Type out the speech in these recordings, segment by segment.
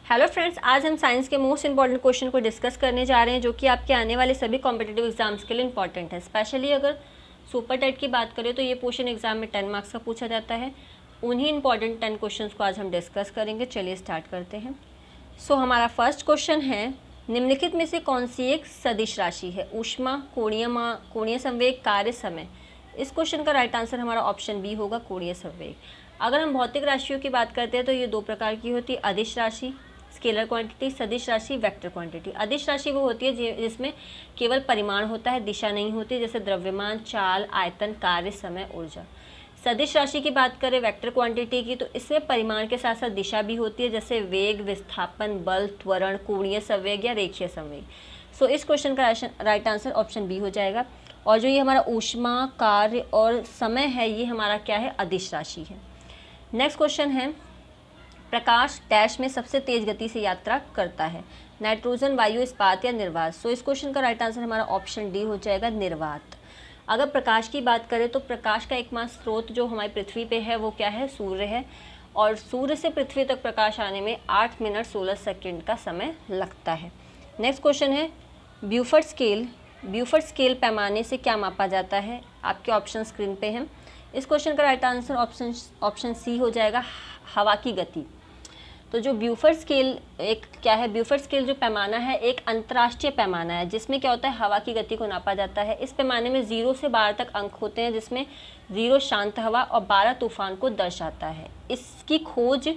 Hello friends, आज हम science के मोस्ट इंपॉर्टेंट क्वेश्चन को डिस्कस करने जा रहे हैं जो कि आपके आने वाले सभी कॉम्पिटिटिव एग्जाम्स के लिए इंपॉर्टेंट है। स्पेशली अगर सुपर टेट की बात करें तो ये पोर्शन एग्जाम में 10 मार्क्स का पूछा जाता है। उन्हीं इंपॉर्टेंट 10 क्वेश्चंस को आज हम डिस्कस करेंगे। चलिए स्टार्ट करते हैं। हमारा फर्स्ट क्वेश्चन है, निम्नलिखित में से कौन सी एक सदिश राशि है? ऊष्मा, कोणीय संवेग, कार्य, समय। इस क्वेश्चन का राइट आंसर हमारा ऑप्शन बी होगा, कोणीय संवेग। अगर हम भौतिक राशियों की बात करते हैं तो ये दो प्रकार की होती है, अदिश राशि स्केलर क्वांटिटी, सदिश राशि वेक्टर क्वांटिटी। अदिश राशि वो होती है जिसमें केवल परिमाण होता है, दिशा नहीं होती, जैसे द्रव्यमान, चाल, आयतन, कार्य, समय, ऊर्जा। सदिश राशि की बात करें वेक्टर क्वांटिटी की, तो इसमें परिमाण के साथ साथ दिशा भी होती है, जैसे वेग, विस्थापन, बल, त्वरण, कोणीय संवेग या रेखीय संवेग। इस क्वेश्चन का राइट आंसर ऑप्शन बी हो जाएगा। और जो ये हमारा ऊष्मा, कार्य और समय है, ये हमारा क्या है? अदिश राशि है। नेक्स्ट क्वेश्चन है, प्रकाश डैश में सबसे तेज गति से यात्रा करता है? नाइट्रोजन, वायु, इस्पात या निर्वात। इस क्वेश्चन का राइट आंसर हमारा ऑप्शन डी हो जाएगा, निर्वात। अगर प्रकाश की बात करें तो प्रकाश का एकमात्र स्रोत जो हमारी पृथ्वी पे है वो क्या है? सूर्य है। और सूर्य से पृथ्वी तक प्रकाश आने में 8 मिनट 16 सेकेंड का समय लगता है। नेक्स्ट क्वेश्चन है, ब्यूफर्ड स्केल। ब्यूफर्ड स्केल पैमाने से क्या मापा जाता है? आपके ऑप्शन स्क्रीन पे हैं। इस क्वेश्चन का राइट आंसर ऑप्शन सी हो जाएगा, हवा की गति। तो जो ब्यूफर्ड स्केल एक क्या है? ब्यूफर्ड स्केल जो पैमाना है एक अंतर्राष्ट्रीय पैमाना है जिसमें क्या होता है? हवा की गति को नापा जाता है। इस पैमाने में 0 से 12 तक अंक होते हैं, जिसमें 0 शांत हवा और 12 तूफान को दर्शाता है। इसकी खोज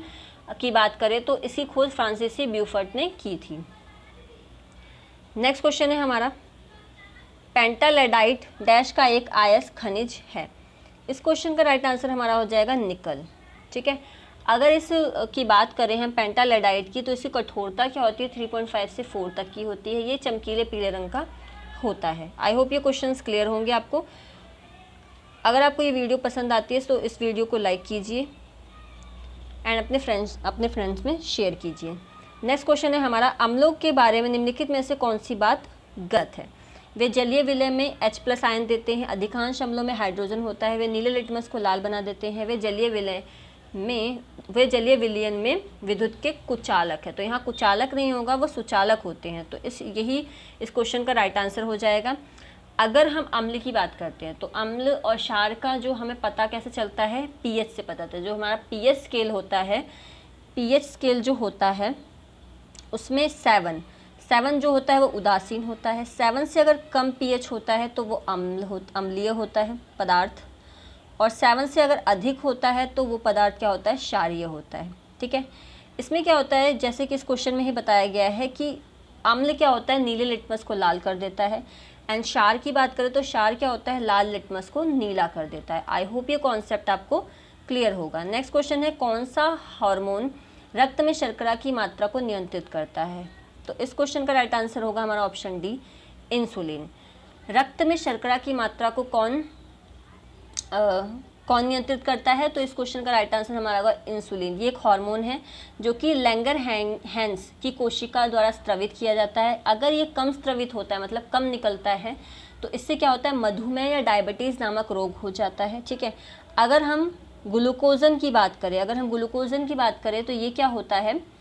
की बात करें तो इसकी खोज फ्रांसीसी ब्यूफर्ड ने की थी। नेक्स्ट क्वेश्चन है हमारा, पेंटालेडाइट डैश का एक आयस खनिज है। इस क्वेश्चन का राइट आंसर हमारा हो जाएगा, निकल। ठीक है, अगर इस की बात करें हम पेंटालेडाइट की, तो इसकी कठोरता क्या होती है? 3.5 से 4 तक की होती है। ये चमकीले पीले रंग का होता है। आई होप ये क्वेश्चंस क्लियर होंगे आपको। अगर आपको ये वीडियो पसंद आती है तो इस वीडियो को लाइक कीजिए एंड अपने फ्रेंड्स में शेयर कीजिए। नेक्स्ट क्वेश्चन है हमारा, अम्लों के बारे में निम्नलिखित में से कौन सी बात गलत है? वे जलीय विलय में H+ आयन देते हैं। अधिकांश अम्लों में हाइड्रोजन होता है। वे नीले लिटमस को लाल बना देते हैं। वे जलीय विलयन में विद्युत के कुचालक है। तो यहाँ कुचालक नहीं होगा, वो सुचालक होते हैं। तो यही इस क्वेश्चन का राइट आंसर हो जाएगा। अगर हम अम्ल की बात करते हैं तो अम्ल और क्षार का जो हमें पता कैसे चलता है? pH से पता चलता है। जो हमारा pH स्केल होता है, pH स्केल जो होता है उसमें 7 जो होता है वो उदासीन होता है। 7 से अगर कम pH होता है तो वो अम्लीय होता है पदार्थ, और 7 से अगर अधिक होता है तो वो पदार्थ क्या होता है? क्षारीय होता है। ठीक है, इसमें क्या होता है, जैसे कि इस क्वेश्चन में ही बताया गया है कि अम्ल क्या होता है? नीले लिटमस को लाल कर देता है। एंड क्षार की बात करें तो क्षार क्या होता है? लाल लिटमस को नीला कर देता है। आई होप ये कॉन्सेप्ट आपको क्लियर होगा। नेक्स्ट क्वेश्चन है, कौन सा हार्मोन रक्त में शर्करा की मात्रा को नियंत्रित करता है? तो इस क्वेश्चन का राइट आंसर होगा हमारा ऑप्शन डी, इंसुलिन। रक्त में शर्करा की मात्रा को कौन नियंत्रित करता है? तो इस क्वेश्चन का राइट आंसर हमारा होगा इंसुलिन। ये एक हार्मोन है जो कि लैंगरहैंस की कोशिका द्वारा स्त्रवित किया जाता है। अगर ये कम स्त्रवित होता है, मतलब कम निकलता है, तो इससे क्या होता है? मधुमेह या डायबिटीज़ नामक रोग हो जाता है। ठीक है, अगर हम ग्लूकोजन की बात करें तो ये क्या होता है?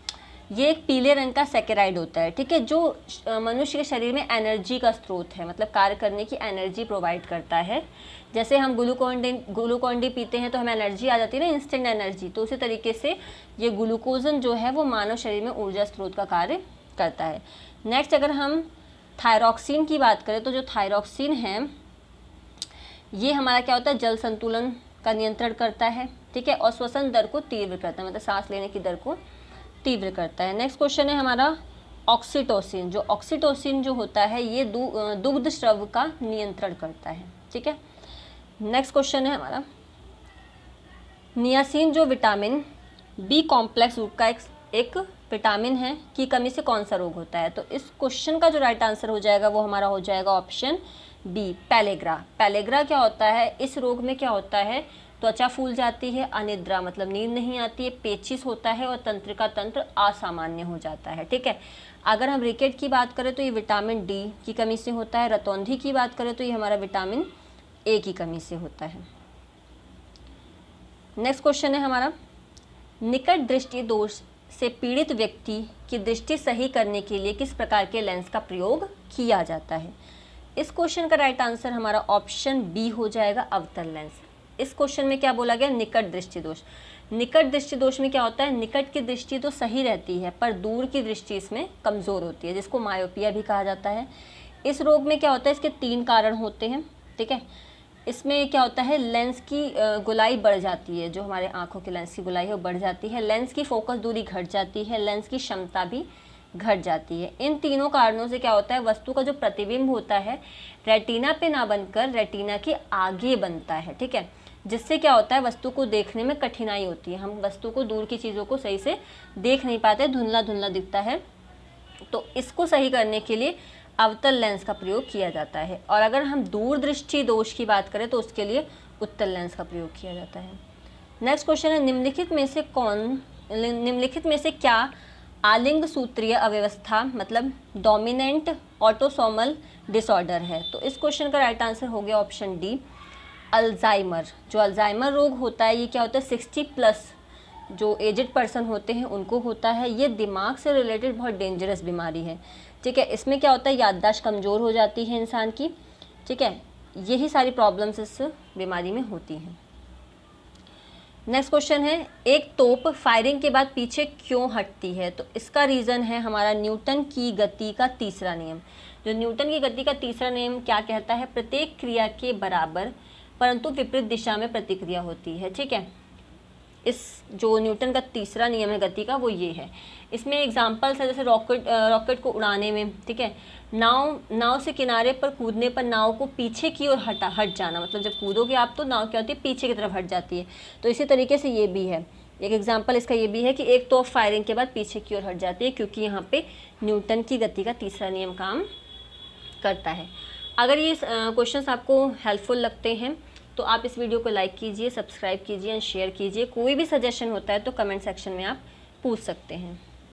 ये एक पीले रंग का सैकेराइड होता है। ठीक है, जो मनुष्य के शरीर में एनर्जी का स्रोत है, मतलब कार्य करने की एनर्जी प्रोवाइड करता है। जैसे हम ग्लूकोन डी पीते हैं तो हमें एनर्जी आ जाती है ना, इंस्टेंट एनर्जी। तो उसी तरीके से ये ग्लूकोजन जो है वो मानव शरीर में ऊर्जा स्रोत का कार्य करता है। नेक्स्ट, अगर हम थायरॉक्सिन की बात करें तो जो थायरॉक्सिन है ये हमारा क्या होता है? जल संतुलन का नियंत्रण करता है। ठीक है, और श्वसन दर को तीव्र करता है, मतलब सांस लेने की दर को तीव्र करता है। नेक्स्ट क्वेश्चन है हमारा, ऑक्सीटोसिन। जो ऑक्सीटोसिन जो होता है ये दुग्ध स्राव का नियंत्रण करता है। ठीक है, नेक्स्ट क्वेश्चन है हमारा, नियासिन जो विटामिन बी कॉम्प्लेक्स ग्रुप का एक विटामिन है की कमी से कौन सा रोग होता है? तो इस क्वेश्चन का जो राइट आंसर हो जाएगा वो हमारा हो जाएगा ऑप्शन बी, पैलेग्रा। पैलेग्रा क्या होता है? इस रोग में क्या होता है? त्वचा फूल जाती है, अनिद्रा मतलब नींद नहीं आती है, पेचिश होता है और तंत्रिका तंत्र असामान्य हो जाता है। ठीक है, अगर हम रिकेट की बात करें तो ये विटामिन डी की कमी से होता है। रतौंधी की बात करें तो ये हमारा विटामिन ए की कमी से होता है। नेक्स्ट क्वेश्चन है हमारा, निकट दृष्टि दोष से पीड़ित व्यक्ति की दृष्टि सही करने के लिए किस प्रकार के लेंस का प्रयोग किया जाता है? इस क्वेश्चन का राइट आंसर हमारा ऑप्शन बी हो जाएगा, अवतल लेंस। इस क्वेश्चन में क्या बोला गया? निकट दृष्टि दोष। निकट दृष्टि दोष में क्या होता है? निकट की दृष्टि तो सही रहती है पर दूर की दृष्टि इसमें कमज़ोर होती है, जिसको मायोपिया भी कहा जाता है। इस रोग में क्या होता है? इसके 3 कारण होते हैं, ठीक है। इसमें क्या होता है? लेंस की गोलाई बढ़ जाती है, जो हमारे आंखों की लेंस की गोलाई है वो बढ़ जाती है, लेंस की फोकस दूरी घट जाती है, लेंस की क्षमता भी घट जाती है। इन तीनों कारणों से क्या होता है? वस्तु का जो प्रतिबिंब होता है रेटिना पे ना बनकर रेटिना के आगे बनता है, ठीक है, जिससे क्या होता है? वस्तु को देखने में कठिनाई होती है, हम वस्तु को, दूर की चीज़ों को सही से देख नहीं पाते, धुंधला धुंधला दिखता है। तो इसको सही करने के लिए अवतल लेंस का प्रयोग किया जाता है। और अगर हम दूरदृष्टि दोष की बात करें तो उसके लिए उत्तल लेंस का प्रयोग किया जाता है। नेक्स्ट क्वेश्चन है, निम्नलिखित में से क्या आलिंग सूत्रीय अव्यवस्था मतलब डोमिनेंट ऑटोसोमल डिसऑर्डर है? तो इस क्वेश्चन का राइट आंसर हो गया ऑप्शन डी, अल्जाइमर। जो अल्जाइमर रोग होता है ये क्या होता है? 60+ जो एजेड पर्सन होते हैं उनको होता है। ये दिमाग से रिलेटेड बहुत डेंजरस बीमारी है, ठीक है। इसमें क्या होता है? याददाश्त कमज़ोर हो जाती है इंसान की, ठीक है। यही सारी प्रॉब्लम्स इस बीमारी में होती हैं। नेक्स्ट क्वेश्चन है, एक तोप फायरिंग के बाद पीछे क्यों हटती है? तो इसका रीज़न है हमारा न्यूटन की गति का तीसरा नियम। जो न्यूटन की गति का तीसरा नियम क्या कहता है? प्रत्येक क्रिया के बराबर परंतु विपरीत दिशा में प्रतिक्रिया होती है, ठीक है। इस जो न्यूटन का तीसरा नियम है गति का वो ये है। इसमें एग्जांपल्स है जैसे रॉकेट को उड़ाने में, ठीक है, नाव से किनारे पर कूदने पर नाव को पीछे की ओर हट जाना, मतलब जब कूदोगे आप तो नाव क्या होती है? पीछे की तरफ हट जाती है। तो इसी तरीके से ये भी है, एक एग्जाम्पल इसका ये भी है कि एक तोप फायरिंग के बाद पीछे की ओर हट जाती है, क्योंकि यहाँ पे न्यूटन की गति का तीसरा नियम काम करता है। अगर ये क्वेश्चंस आपको हेल्पफुल लगते हैं तो आप इस वीडियो को लाइक कीजिए, सब्सक्राइब कीजिए एंड शेयर कीजिए। कोई भी सजेशन होता है तो कमेंट सेक्शन में आप पूछ सकते हैं।